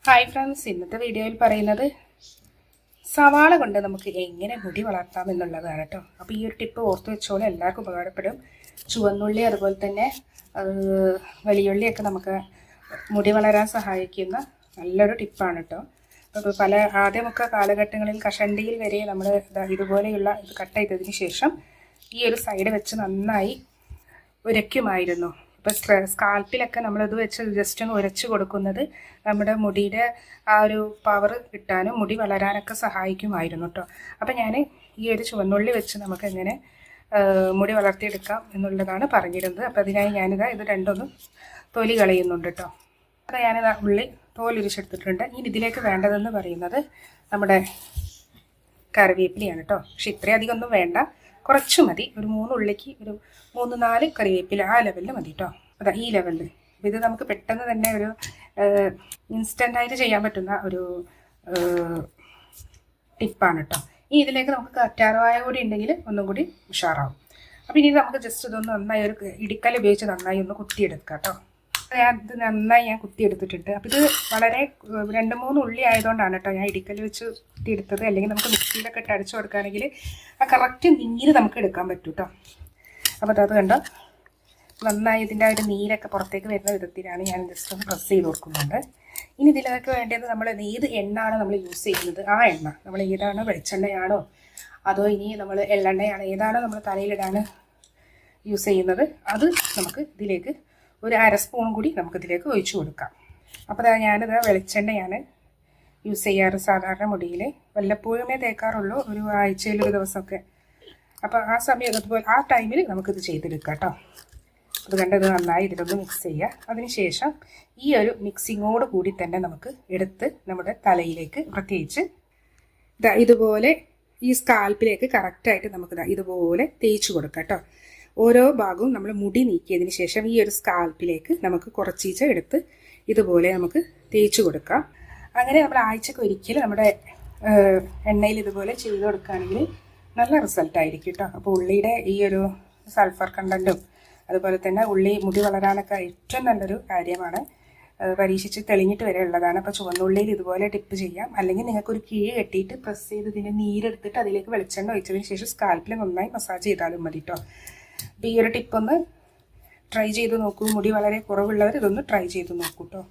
Hi friends, ഇന്നത്തെ വീഡിയോയിൽ പറയുന്നത് സവാള കൊണ്ട് നമുക്ക് എങ്ങനെ മുടി വളർത്താം എന്നുള്ളതാണ് കേട്ടോ. അപ്പോൾ ഈ ഒരു ടിപ്പ് ഓർത്ത് വെച്ചോളൂ, എല്ലാവർക്കും ഉപകാരപ്പെടും. ചുവന്നുള്ളി അതുപോലെ തന്നെ വലിയുള്ളിയൊക്കെ നമുക്ക് മുടി വളരാൻ സഹായിക്കുന്ന നല്ലൊരു ടിപ്പാണ് കേട്ടോ. അപ്പോൾ ആദ്യമൊക്കെ കാലഘട്ടങ്ങളിൽ കഷണ്ടിയിൽ വരെ നമ്മൾ ഇതുപോലെയുള്ള ഇത് കട്ട് ചെയ്തതിന് ശേഷം ഈ ഒരു സൈഡ് വെച്ച് നന്നായി ഉരയ്ക്കുമായിരുന്നു. ഇപ്പോൾ സ്കാൽപ്പിലൊക്കെ നമ്മളത് വെച്ച് ജസ്റ്റ് ഒന്ന് ഉരച്ച് കൊടുക്കുന്നത് നമ്മുടെ മുടിയുടെ ആ ഒരു പവർ കിട്ടാനും മുടി വളരാനൊക്കെ സഹായിക്കുമായിരുന്നു കേട്ടോ. അപ്പോൾ ഞാൻ ഈ ഒരു ചുവന്നുള്ളി വെച്ച് നമുക്ക് എങ്ങനെ മുടി വളർത്തിയെടുക്കാം എന്നുള്ളതാണ് പറഞ്ഞിരുന്നത്. അപ്പോൾ അതിനായി ഞാനിതാ ഇത് രണ്ടൊന്നും തൊലി കളയുന്നുണ്ട് കേട്ടോ. അപ്പോൾ ഞാനിതാ ഉള്ളി തോലുരിച്ചെടുത്തിട്ടുണ്ട്. ഇനി ഇതിലേക്ക് വേണ്ടതെന്ന് പറയുന്നത് നമ്മുടെ കറിവേപ്പിലയാണ് കേട്ടോ. പക്ഷെ ഇത്രയധികം ഒന്നും വേണ്ട, കുറച്ച് മതി. ഒരു 3 ഉള്ളിക്ക് ഒരു 3-4 കറിവേപ്പില ആ ലെവലിൽ മതി കേട്ടോ. അതാ ഈ ലെവലിൽ. ഇത് നമുക്ക് പെട്ടെന്ന് തന്നെ ഒരു ഇൻസ്റ്റൻ്റായിട്ട് ചെയ്യാൻ പറ്റുന്ന ഒരു ടിപ്പാണ് കേട്ടോ. ഇനി ഇതിലേക്ക് നമുക്ക് കറ്റാർവാഴ കൂടി ഉണ്ടെങ്കിൽ ഒന്നും കൂടി ഉഷാറാവും. അപ്പോൾ ഇനി നമുക്ക് ജസ്റ്റ് ഇതൊന്ന് നന്നായി ഒരു ഇടിക്കൽ ഉപയോഗിച്ച് നന്നായി ഒന്ന് കുത്തിയെടുക്കാം കേട്ടോ. ഇത് നന്നായി ഞാൻ കുത്തിയെടുത്തിട്ടുണ്ട്. അപ്പോൾ ഇത് വളരെ 2-3 ഉള്ളി ആയതുകൊണ്ടാണ് കേട്ടോ ഞാൻ ഇടിക്കൽ വെച്ച് കുത്തിയെടുത്തത്. അല്ലെങ്കിൽ നമുക്ക് മിക്സിയിലൊക്കെ ഇട്ട് അടിച്ചു കൊടുക്കുകയാണെങ്കിൽ ആ കറക്റ്റ് നീര് നമുക്ക് എടുക്കാൻ പറ്റും കേട്ടോ. അപ്പോൾ അത് കണ്ടോ, നന്നായി ഇതിൻ്റെ ഒരു നീരൊക്കെ പുറത്തേക്ക് വരുന്ന വിധത്തിലാണ് ഞാൻ ജസ്റ്റ് ഒന്ന് പ്രസ് ചെയ്ത് കൊടുക്കുന്നുണ്ട്. ഇനി ഇതിലൊക്കെ വേണ്ടത് നമ്മൾ ഏത് എണ്ണാണോ നമ്മൾ യൂസ് ചെയ്യുന്നത് ആ എണ്ണ, നമ്മൾ ഏതാണോ വെളിച്ചെണ്ണയാണോ അതോ ഇനി നമ്മൾ എള്ളെണ്ണയാണോ ഏതാണോ നമ്മൾ തലയിലിടാൻ യൂസ് ചെയ്യുന്നത് അത് നമുക്ക് ഇതിലേക്ക് ഒരു 1/2 സ്പൂൺ കൂടി നമുക്കിതിലേക്ക് ഒഴിച്ചു കൊടുക്കാം. അപ്പോൾ ഞാനിത് വെളിച്ചെണ്ണയാണ് യൂസ് ചെയ്യാറ് സാധാരണ മുടിയിൽ. വല്ലപ്പോഴുമേ തേക്കാറുള്ളൂ, ഒരു ആഴ്ചയിൽ ഒരു ദിവസമൊക്കെ. അപ്പോൾ ആ സമയം അതുപോലെ ആ ടൈമിൽ നമുക്കിത് ചെയ്തെടുക്കാം കേട്ടോ. അത് കണ്ടത് നന്നായി ഇതിലൊന്ന് മിക്സ് ചെയ്യുക. അതിനുശേഷം ഈ ഒരു മിക്സിങ്ങോട് കൂടി തന്നെ നമുക്ക് എടുത്ത് നമ്മുടെ തലയിലേക്ക് പ്രത്യേകിച്ച് ഇതുപോലെ ഈ സ്കാൽപ്പിലേക്ക് കറക്റ്റായിട്ട് നമുക്ക് ഇതുപോലെ തേച്ച് കൊടുക്കാം കേട്ടോ. ഓരോ ഭാഗവും നമ്മൾ മുടി നീക്കിയതിന് ശേഷം ഈ ഒരു സ്കാൽപ്പിലേക്ക് നമുക്ക് കുറച്ചീച്ച എടുത്ത് ഇതുപോലെ നമുക്ക് തേച്ച് കൊടുക്കാം. അങ്ങനെ നമ്മൾ ആഴ്ചക്ക് ഒരിക്കൽ നമ്മുടെ എണ്ണയിൽ ഇതുപോലെ ചെയ്ത് കൊടുക്കുകയാണെങ്കിൽ നല്ല റിസൾട്ടായിരിക്കും കേട്ടോ. അപ്പോൾ ഉള്ളിയുടെ ഈ ഒരു സൾഫർ കണ്ടൻറ്റും അതുപോലെ തന്നെ ഉള്ളി മുടി വളരാനൊക്കെ ഏറ്റവും നല്ലൊരു കാര്യമാണ്. പരീക്ഷിച്ച് തെളിഞ്ഞിട്ട് വരെ ഉള്ളതാണ്. അപ്പോൾ ചുവന്നുള്ളിയിൽ ഇതുപോലെ ടിപ്പ് ചെയ്യാം. അല്ലെങ്കിൽ നിങ്ങൾക്കൊരു കിഴി കെട്ടിയിട്ട് പ്രസ് ചെയ്ത് ഇതിൻ്റെ നീരെടുത്തിട്ട് അതിലേക്ക് വെളിച്ചെണ്ണ ഒഴിച്ചതിന് ശേഷം സ്കാൽപ്പിൽ നന്നായി മസാജ് ചെയ്താലും മതി കേട്ടോ. അപ്പോൾ ഈ ഒരു ടിപ്പൊന്ന് ട്രൈ ചെയ്ത് നോക്കൂ. മുടി വളരെ കുറവുള്ളവർ ഇതൊന്ന് ട്രൈ ചെയ്ത് നോക്കൂ കേട്ടോ.